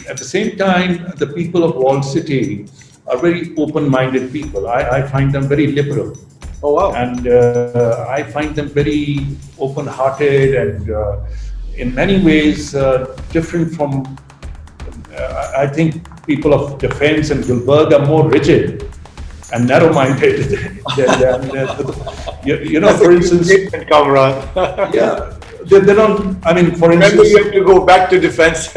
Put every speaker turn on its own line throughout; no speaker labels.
At the same time, the people of Walled City are very open-minded people. I find them very liberal.
Oh, wow.
And I find them very open-hearted and in many ways different from, I think people of Defense and Gulberg are more rigid and narrow-minded than for instance,
Kamran.
yeah, they don't, I mean, for
Remember,
instance,
you have to go back to Defense.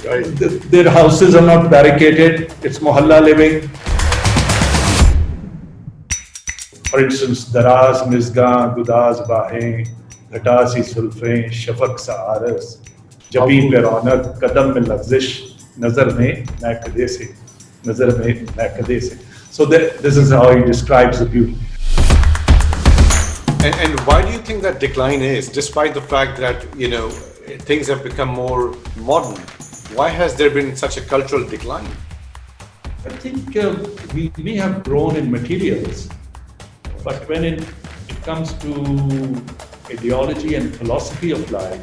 Right.
their houses are not barricaded, it's mohalla living. For instance, Daraz, Mizgan, Gudaz, Bahein, Ghatasi, Sulfein, Shafaq sa Aras, Jabeen pe raunak, Kadam mein lagzish, Nazar mein Naikade se, Nazar mein Naikade se. So this is how he describes the beauty.
And why do you think that decline is, despite the fact that, things have become more modern? Why has there been such a cultural decline?
I think we may have grown in materials, but when it comes to ideology and philosophy of life,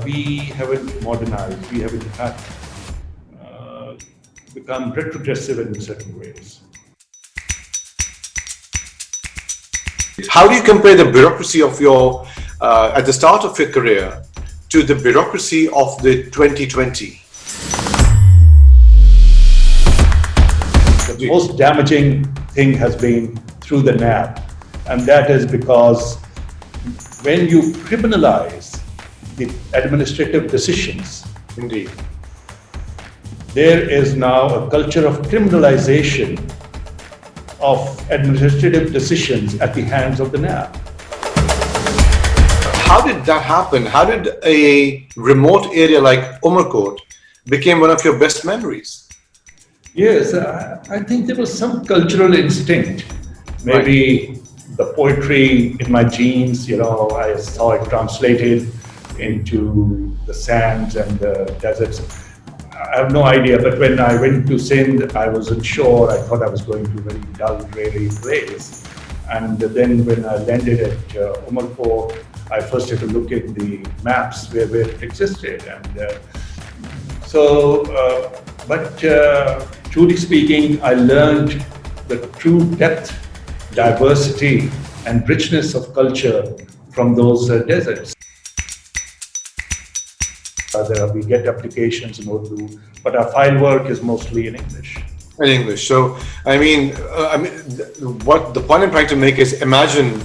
we haven't modernized, we haven't become retrogressive in certain ways.
How do you compare the bureaucracy of your, at the start of your career, to the bureaucracy of the 2020?
The most damaging thing has been through the NAB, and that is because when you criminalize the administrative decisions,
Indeed.
there is now a culture of criminalization of administrative decisions at the hands of the NAB.
How did that happen? How did a remote area like Umarkot become one of your best memories?
Yes, I think there was some cultural instinct. Maybe the poetry in my genes, I saw it translated into the sands and the deserts. I have no idea, but when I went to Sindh, I wasn't sure. I thought I was going to a very dull, dreary place. And then when I landed at Umarkot, I first had to look at the maps where it existed. And but truly speaking, I learned the true depth, diversity, and richness of culture from those deserts. We get applications in Urdu, but our file work is mostly in English.
In English. So, what the point I'm trying to make is, imagine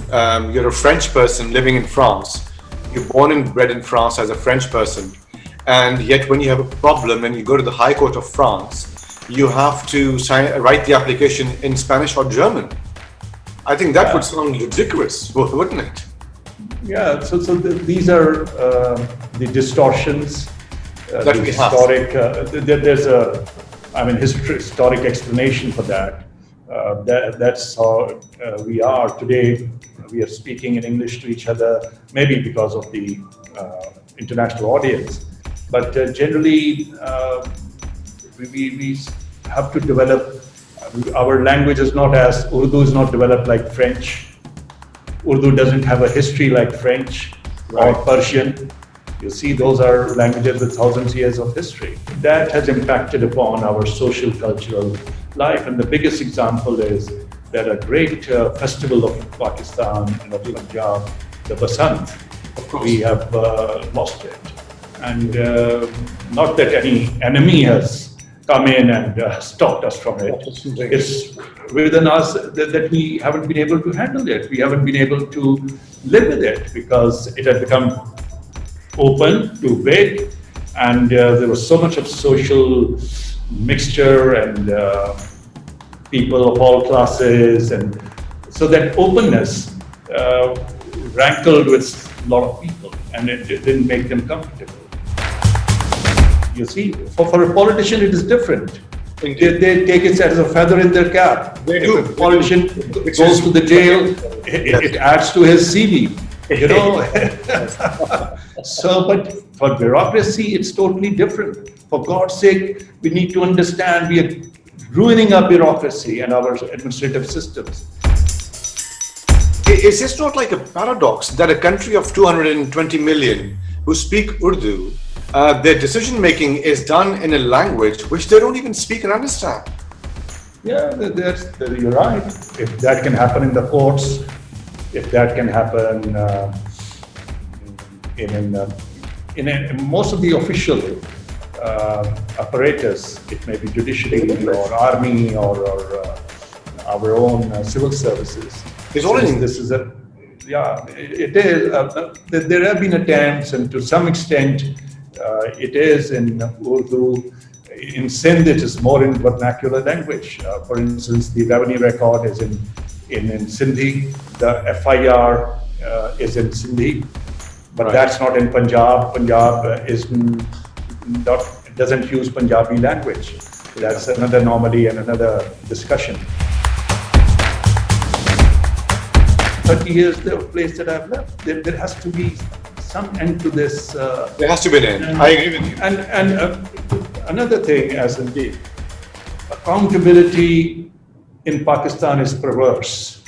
you're a French person living in France. You're born and bred in France as a French person, and yet when you have a problem and you go to the High Court of France, you have to write the application in Spanish or German. I think that would sound ludicrous, wouldn't it?
Yeah, so these are the distortions,
that we
historic. There's a, historic explanation for that. That's how we are today. We are speaking in English to each other, maybe because of the international audience. But generally, we have to develop. Our language is not as Urdu is not developed like French. Urdu doesn't have a history like French or Persian. You see, those are languages with thousands of years of history. That has impacted upon our social, cultural life. And the biggest example is that a great festival of Pakistan and of Punjab, the Basant, we have lost it. And not that any enemy has come in and stopped us from it. It's within us that we haven't been able to handle it. We haven't been able to live with it because it had become open, too big, and there was so much of social mixture and people of all classes, and so that openness rankled with a lot of people, and it didn't make them comfortable. You see, for a politician, it is different. They take it as a feather in their cap. If a politician goes to the jail, it adds to his CV. So, but for bureaucracy, it's totally different. For God's sake, we need to understand we are ruining our bureaucracy and our administrative systems.
Is this not like a paradox that a country of 220 million who speak Urdu, their decision making is done in a language which they don't even speak and understand.
Yeah, you're right. If that can happen in the courts, if that can happen in most of the official apparatus, it may be judiciary or army or our own civil services.
It's all in English.
This is a, yeah, it is. There have been attempts, and to some extent, it is in Urdu. In Sindh, it is more in vernacular language. For instance, the revenue record is in Sindhi. The FIR is in Sindhi, but
Right.
that's not in Punjab. Punjab doesn't use Punjabi language. That's another anomaly and another discussion. 30 years, the place that I've left, there has to be some end to this.
There has to be an end. I agree with you.
And another thing, as indeed, accountability in Pakistan is perverse.